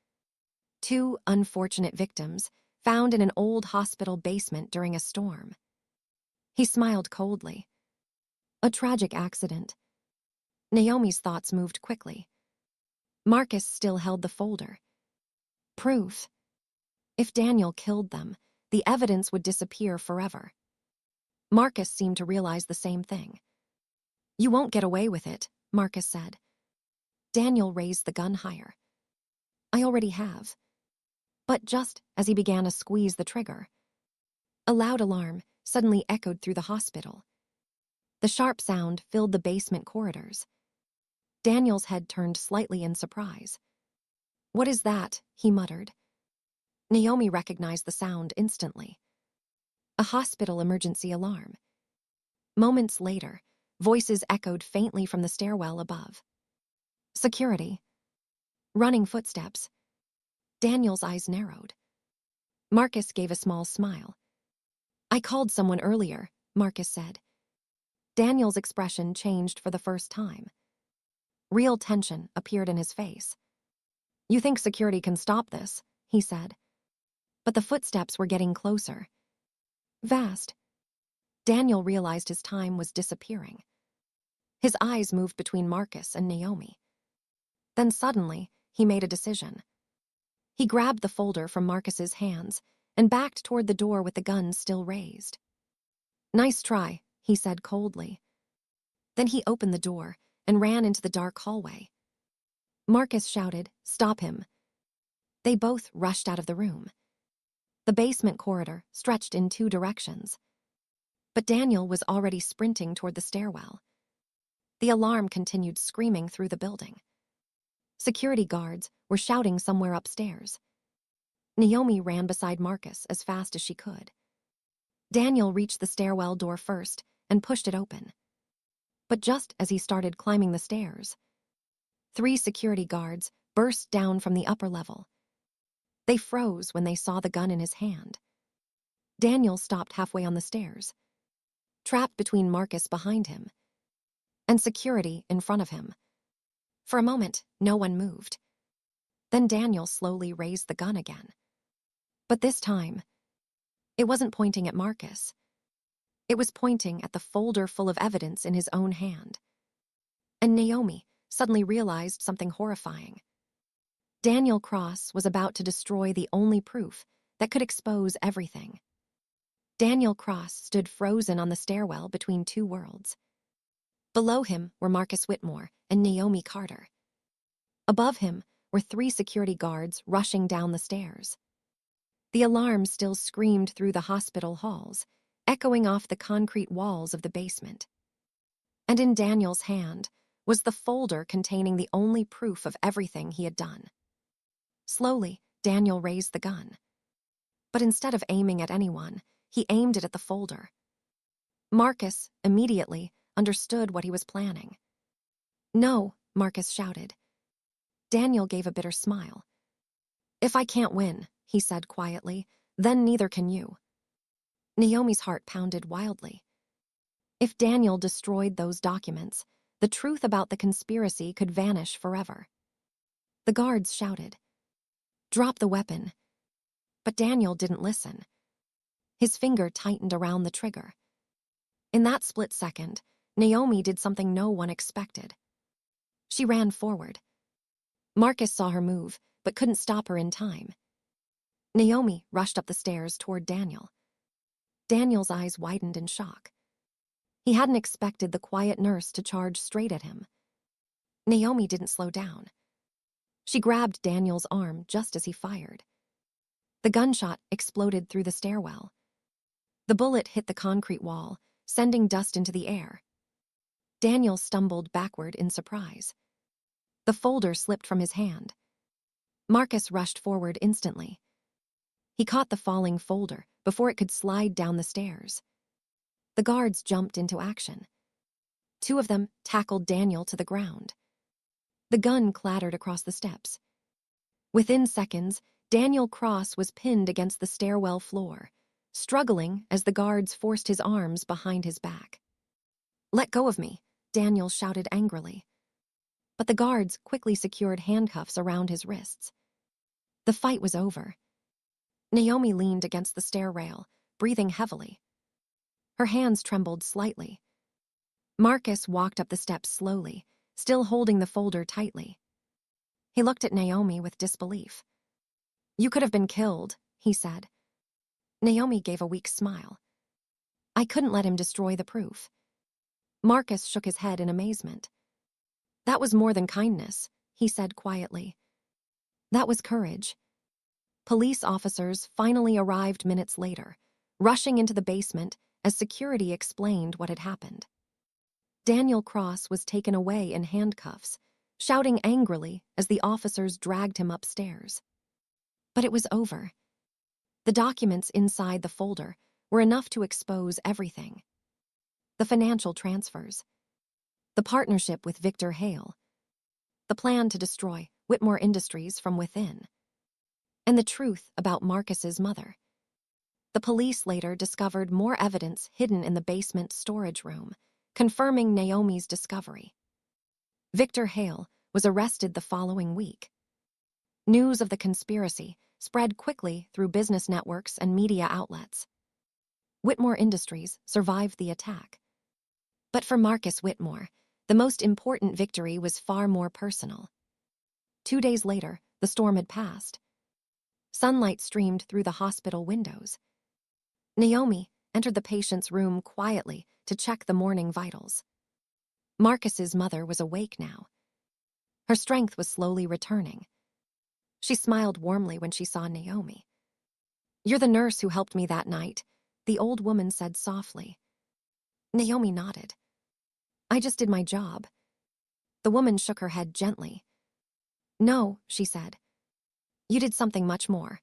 "Two unfortunate victims found in an old hospital basement during a storm." He smiled coldly. "A tragic accident." Naomi's thoughts moved quickly. Marcus still held the folder. Proof. If Daniel killed them, the evidence would disappear forever. Marcus seemed to realize the same thing. "You won't get away with it," Marcus said. Daniel raised the gun higher. "I already have." But just as he began to squeeze the trigger, a loud alarm suddenly echoed through the hospital. The sharp sound filled the basement corridors. Daniel's head turned slightly in surprise. "What is that?" he muttered. Naomi recognized the sound instantly. A hospital emergency alarm. Moments later, Voices echoed faintly from the stairwell above. Security. Running footsteps. Daniel's eyes narrowed. Marcus gave a small smile. I called someone earlier, Marcus said. Daniel's expression changed for the first time. Real tension appeared in his face. You think security can stop this, he said. But the footsteps were getting closer. Vast. Daniel realized his time was disappearing. His eyes moved between Marcus and Naomi. Then suddenly, he made a decision. He grabbed the folder from Marcus's hands and backed toward the door with the gun still raised. Nice try, he said coldly. Then he opened the door and ran into the dark hallway. Marcus shouted, "Stop him." They both rushed out of the room. The basement corridor stretched in two directions. But Daniel was already sprinting toward the stairwell. The alarm continued screaming through the building. Security guards were shouting somewhere upstairs. Naomi ran beside Marcus as fast as she could. Daniel reached the stairwell door first and pushed it open. But just as he started climbing the stairs, 3 security guards burst down from the upper level. They froze when they saw the gun in his hand. Daniel stopped halfway on the stairs, trapped between Marcus behind him and security in front of him. For a moment, no one moved. Then Daniel slowly raised the gun again. But this time, it wasn't pointing at Marcus. It was pointing at the folder full of evidence in his own hand. And Naomi suddenly realized something horrifying. Daniel Cross was about to destroy the only proof that could expose everything. Daniel Cross stood frozen on the stairwell between 2 worlds. Below him were Marcus Whitmore and Naomi Carter. Above him were 3 security guards rushing down the stairs. The alarm still screamed through the hospital halls, echoing off the concrete walls of the basement. And in Daniel's hand was the folder containing the only proof of everything he had done. Slowly, Daniel raised the gun. But instead of aiming at anyone, he aimed it at the folder. Marcus immediately understood what he was planning. No, Marcus shouted. Daniel gave a bitter smile. If I can't win, he said quietly, then neither can you. Naomi's heart pounded wildly. If Daniel destroyed those documents, the truth about the conspiracy could vanish forever. The guards shouted, "Drop the weapon." But Daniel didn't listen. His finger tightened around the trigger. In that split second, Naomi did something no one expected. She ran forward. Marcus saw her move, but couldn't stop her in time. Naomi rushed up the stairs toward Daniel. Daniel's eyes widened in shock. He hadn't expected the quiet nurse to charge straight at him. Naomi didn't slow down. She grabbed Daniel's arm just as he fired. The gunshot exploded through the stairwell. The bullet hit the concrete wall, sending dust into the air. Daniel stumbled backward in surprise. The folder slipped from his hand. Marcus rushed forward instantly. He caught the falling folder before it could slide down the stairs. The guards jumped into action. 2 of them tackled Daniel to the ground. The gun clattered across the steps. Within seconds, Daniel Cross was pinned against the stairwell floor, struggling as the guards forced his arms behind his back. "Let go of me," Daniel shouted angrily. But the guards quickly secured handcuffs around his wrists. The fight was over. Naomi leaned against the stair rail, breathing heavily. Her hands trembled slightly. Marcus walked up the steps slowly, still holding the folder tightly. He looked at Naomi with disbelief. "You could have been killed," he said. Naomi gave a weak smile. "I couldn't let him destroy the proof." Marcus shook his head in amazement. "That was more than kindness," he said quietly. "That was courage." Police officers finally arrived minutes later, rushing into the basement as security explained what had happened. Daniel Cross was taken away in handcuffs, shouting angrily as the officers dragged him upstairs. But it was over. The documents inside the folder were enough to expose everything. The financial transfers, the partnership with Victor Hale, the plan to destroy Whitmore Industries from within, and the truth about Marcus's mother. The police later discovered more evidence hidden in the basement storage room, confirming Naomi's discovery. Victor Hale was arrested the following week. News of the conspiracy spread quickly through business networks and media outlets. Whitmore Industries survived the attack. But for Marcus Whitmore, the most important victory was far more personal. 2 days later, the storm had passed. Sunlight streamed through the hospital windows. Naomi entered the patient's room quietly to check the morning vitals. Marcus's mother was awake now. Her strength was slowly returning. She smiled warmly when she saw Naomi. "You're the nurse who helped me that night," the old woman said softly. Naomi nodded. "I just did my job." The woman shook her head gently. "No," she said. "You did something much more."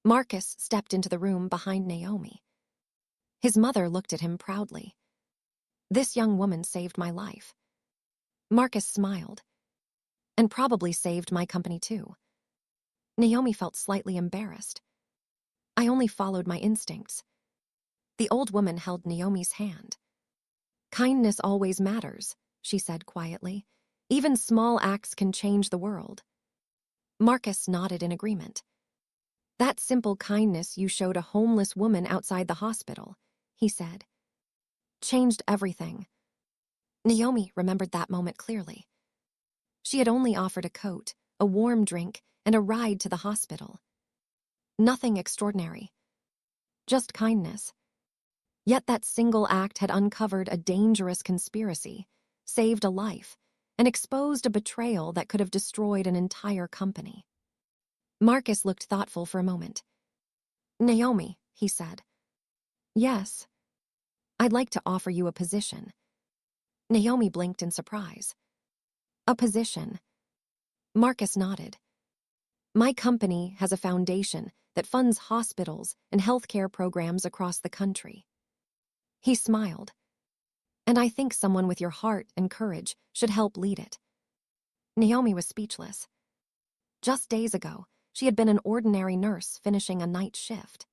Marcus stepped into the room behind Naomi. His mother looked at him proudly. "This young woman saved my life." Marcus smiled. "And probably saved my company too." Naomi felt slightly embarrassed. "I only followed my instincts." The old woman held Naomi's hand. "Kindness always matters," she said quietly. "Even small acts can change the world." Marcus nodded in agreement. "That simple kindness you showed a homeless woman outside the hospital," he said, "changed everything." Naomi remembered that moment clearly. She had only offered a coat, a warm drink, and a ride to the hospital. Nothing extraordinary. Just kindness. Yet that single act had uncovered a dangerous conspiracy, saved a life, and exposed a betrayal that could have destroyed an entire company. Marcus looked thoughtful for a moment. "Naomi," he said. "Yes. I'd like to offer you a position." Naomi blinked in surprise. "A position?" Marcus nodded. "My company has a foundation that funds hospitals and healthcare programs across the country." He smiled. "And I think someone with your heart and courage should help lead it." Naomi was speechless. Just days ago, she had been an ordinary nurse finishing a night shift.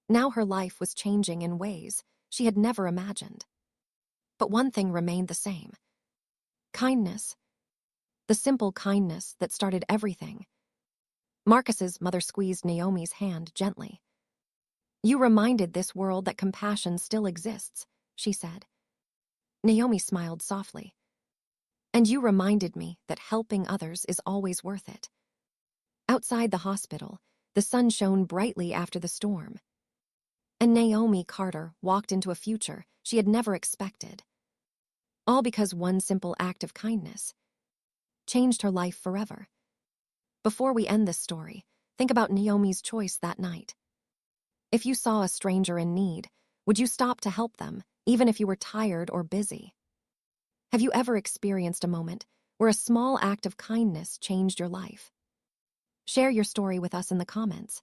Now her life was changing in ways she had never imagined. But one thing remained the same. Kindness. The simple kindness that started everything. Marcus's mother squeezed Naomi's hand gently. "You reminded this world that compassion still exists," she said. Naomi smiled softly. "And you reminded me that helping others is always worth it." Outside the hospital, the sun shone brightly after the storm. And Naomi Carter walked into a future she had never expected. All because one simple act of kindness changed her life forever. Before we end this story, think about Naomi's choice that night. If you saw a stranger in need, would you stop to help them, even if you were tired or busy? Have you ever experienced a moment where a small act of kindness changed your life? Share your story with us in the comments.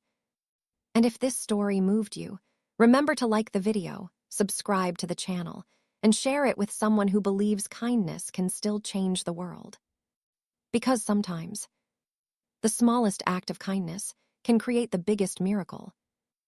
And if this story moved you, remember to like the video, subscribe to the channel, and share it with someone who believes kindness can still change the world. Because sometimes, the smallest act of kindness can create the biggest miracle.